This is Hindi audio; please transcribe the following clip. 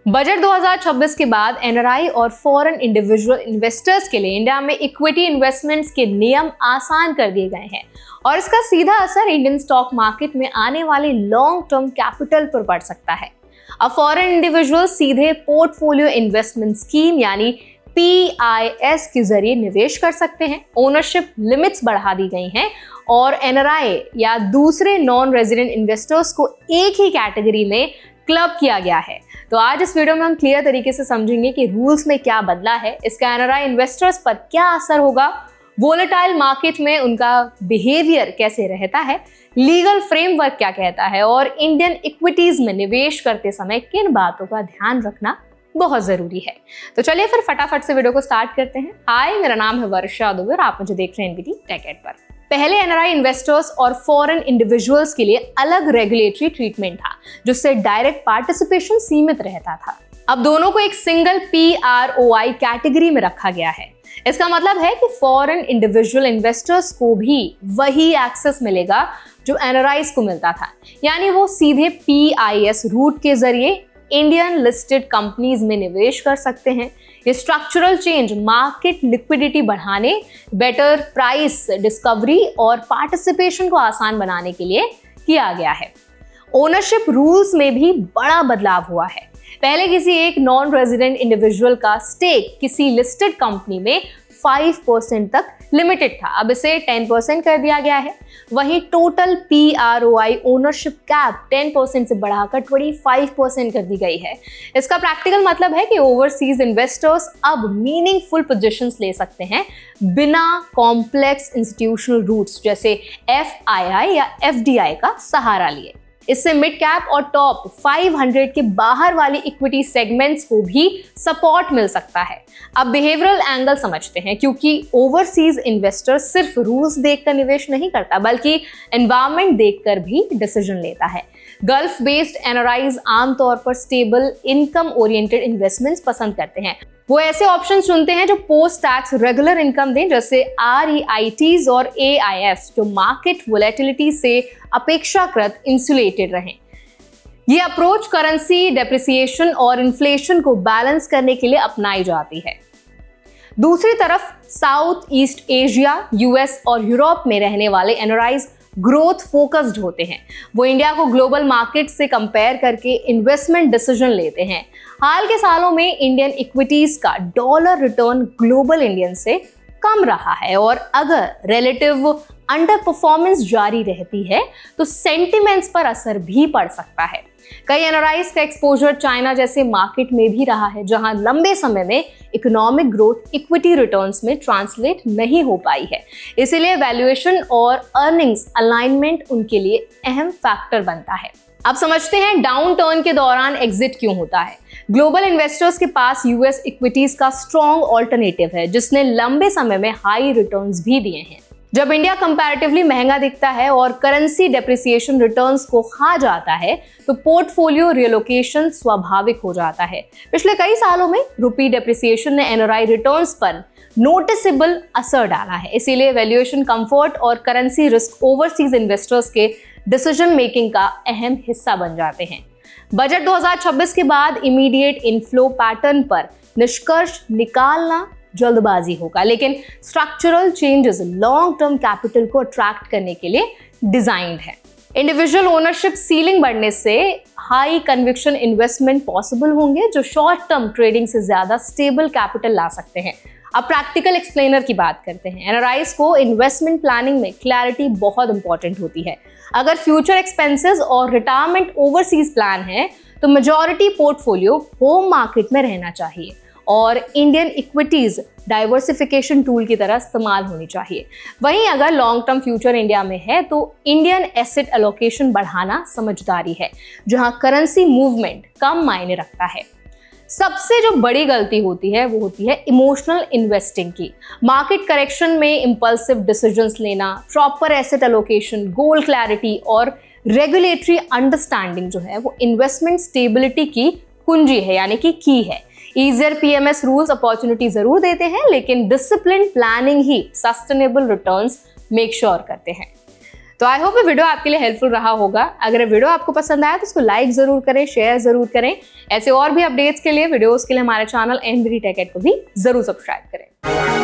बजट 2026 के बाद एनआरआई और फॉरेन इंडिविजुअल इन्वेस्टर्स के लिए इंडिया में इक्विटी इन्वेस्टमेंट्स के नियम आसान कर दिए गए हैं और इसका सीधा असर इंडियन स्टॉक मार्केट में आने वाले लॉन्ग टर्म कैपिटल पर पड़ सकता है। अब फॉरेन इंडिविजुअल सीधे पोर्टफोलियो इन्वेस्टमेंट स्कीम यानी PIS के जरिए निवेश कर सकते हैं। ओनरशिप लिमिट्स बढ़ा दी गई हैं और एनआरआई या दूसरे नॉन रेजिडेंट इन्वेस्टर्स को एक ही कैटेगरी में क्लब किया गया है। तो आज इस वीडियो में हम क्लियर तरीके से समझेंगे कि रूल्स में क्या बदला है, इसका एनआरआई इन्वेस्टर्स पर क्या असर होगा, वोलेटाइल मार्केट में उनका बिहेवियर कैसे रहता है, लीगल फ्रेमवर्क क्या कहता है और इंडियन इक्विटीज में निवेश करते समय किन बातों का ध्यान रखना बहुत जरूरी है। तो चलिए फिर फटाफट से वीडियो को स्टार्ट करते हैं। हाय, मेरा नाम है वर्षा दुबे और आप मुझे देख रहे हैं एनबीटी टेक एड पर। पहले एनआरआई इन्वेस्टर्स और फॉरेन इंडिविजुअल्स के लिए अलग रेगुलेटरी ट्रीटमेंट था, जिससे डायरेक्ट पार्टिसिपेशन सीमित रहता था। अब दोनों को एक सिंगल PROI कैटेगरी में रखा गया है। इसका मतलब है कि फॉरेन इंडिविजुअल इन्वेस्टर्स को भी वही एक्सेस मिलेगा जो एनआरआईज को मिलता था, यानी वो सीधे PIS रूट के जरिए इंडियन लिस्टेड कंपनीज में निवेश कर सकते हैं। ये स्ट्रक्चरल चेंज मार्केट लिक्विडिटी बढ़ाने, बेटर प्राइस डिस्कवरी और पार्टिसिपेशन को आसान बनाने के लिए किया गया है। ओनरशिप रूल्स में भी बड़ा बदलाव हुआ है। पहले किसी एक नॉन रेजिडेंट इंडिविजुअल का स्टेक किसी लिस्टेड कंपनी में 5% तक लिमिटेड था, अब इसे 10% कर दिया गया है। वहीं टोटल PROI ओनरशिप कैप 10% से बढ़ाकर 25% कर दी गई है। इसका प्रैक्टिकल मतलब है कि ओवरसीज इन्वेस्टर्स अब मीनिंगफुल पोजीशंस ले सकते हैं बिना कॉम्प्लेक्स इंस्टीट्यूशनल रूट्स जैसे FII या FDI का सहारा लिए। इससे मिड कैप और टॉप 500 के बाहर वाली इक्विटी सेगमेंट्स को भी सपोर्ट मिल सकता है। अब बिहेवियरल एंगल समझते हैं, क्योंकि ओवरसीज इन्वेस्टर सिर्फ रूल्स देखकर निवेश नहीं करता बल्कि एनवायरनमेंट देखकर भी डिसीजन लेता है। गल्फ बेस्ड एनआरआईज आमतौर पर स्टेबल इनकम ओरिएंटेड इन्वेस्टमेंट्स पसंद करते हैं। वो ऐसे ऑप्शन चुनते हैं जो पोस्ट टैक्स रेगुलर इनकम दें, जैसे REITs और AIFs जो मार्केट वोलेटिलिटी से अपेक्षाकृत इंसुलेटेड रहें। ये अप्रोच करेंसी डेप्रिसिएशन और इन्फ्लेशन को बैलेंस करने के लिए अपनाई जाती है। दूसरी तरफ साउथ ईस्ट एशिया, US और यूरोप में रहने वाले एनआरआईज ग्रोथ फोकस्ड होते हैं। वो इंडिया को ग्लोबल मार्केट से कंपेयर करके इन्वेस्टमेंट डिसीजन लेते हैं। हाल के सालों में इंडियन इक्विटीज का डॉलर रिटर्न ग्लोबल इंडियन से कम रहा है और अगर रिलेटिव अंडर परफॉर्मेंस जारी रहती है तो सेंटिमेंट्स पर असर भी पड़ सकता है। कई एनआरआईज का एक्सपोजर चाइना जैसे मार्केट में भी रहा है, जहां लंबे समय में इकोनॉमिक ग्रोथ इक्विटी रिटर्न्स में ट्रांसलेट नहीं हो पाई है। इसीलिए वैल्यूएशन और अर्निंग्स अलाइनमेंट उनके लिए अहम फैक्टर बनता है। अब समझते हैं डाउन टर्न के दौरान एग्जिट क्यों होता है। ग्लोबल इन्वेस्टर्स के पास US इक्विटीज का स्ट्रॉन्ग ऑल्टरनेटिव है, जिसने लंबे समय में हाई रिटर्न्स भी दिए हैं। जब इंडिया कंपैरेटिवली महंगा दिखता है और करेंसी डेप्रिसिएशन रिटर्न्स को खा जाता है तो पोर्टफोलियो रिलोकेशन स्वाभाविक हो जाता है। पिछले कई सालों में रुपी डेप्रिसिएशन ने एनआरआई रिटर्न्स पर नोटिसेबल असर डाला है। इसीलिए वैल्यूएशन कंफर्ट और करेंसी रिस्क ओवरसीज इन्वेस्टर्स के डिसीजन मेकिंग का अहम हिस्सा बन जाते हैं। बजट 2026 के बाद इमीडिएट इनफ्लो पैटर्न पर निष्कर्ष निकालना जल्दबाजी होगा, लेकिन structural changes long term capital को अट्रैक्ट करने के लिए डिजाइंड है। इंडिविजुअल ओनरशिप सीलिंग बढ़ने से हाई कन्विक्शन इन्वेस्टमेंट पॉसिबल होंगे, जो शॉर्ट टर्म ट्रेडिंग से ज्यादा स्टेबल कैपिटल ला सकते हैं। अब प्रैक्टिकल एक्सप्लेनर की बात करते हैं। एनआरआईज को इन्वेस्टमेंट प्लानिंग में क्लैरिटी बहुत इंपॉर्टेंट होती है। अगर फ्यूचर एक्सपेंसेस और रिटायरमेंट ओवरसीज प्लान है तो मेजॉरिटी पोर्टफोलियो होम मार्केट में रहना चाहिए और इंडियन इक्विटीज डाइवर्सिफिकेशन टूल की तरह इस्तेमाल होनी चाहिए। वहीं अगर लॉन्ग टर्म फ्यूचर इंडिया में है तो इंडियन एसेट एलोकेशन बढ़ाना समझदारी है, जहां करेंसी मूवमेंट कम मायने रखता है। सबसे जो बड़ी गलती होती है वो होती है इमोशनल इन्वेस्टिंग की। मार्केट करेक्शन में इंपल्सिव डिसीजंस लेना, प्रॉपर एसेट एलोकेशन, गोल क्लैरिटी और रेगुलेटरी अंडरस्टैंडिंग जो है वो इन्वेस्टमेंट स्टेबिलिटी की कुंजी है, यानी कि की है। ईजियर PMS रूल्स अपॉर्चुनिटी जरूर देते हैं, लेकिन डिसिप्लिन प्लानिंग ही सस्टेनेबल रिटर्न्स मेक श्योर करते हैं। तो आई होप ये वीडियो आपके लिए हेल्पफुल रहा होगा। अगर ये वीडियो आपको पसंद आया तो इसको लाइक जरूर करें, शेयर जरूर करें। ऐसे और भी अपडेट्स के लिए, वीडियोस के लिए हमारे चैनल NBD Tech Ed को भी जरूर सब्सक्राइब करें।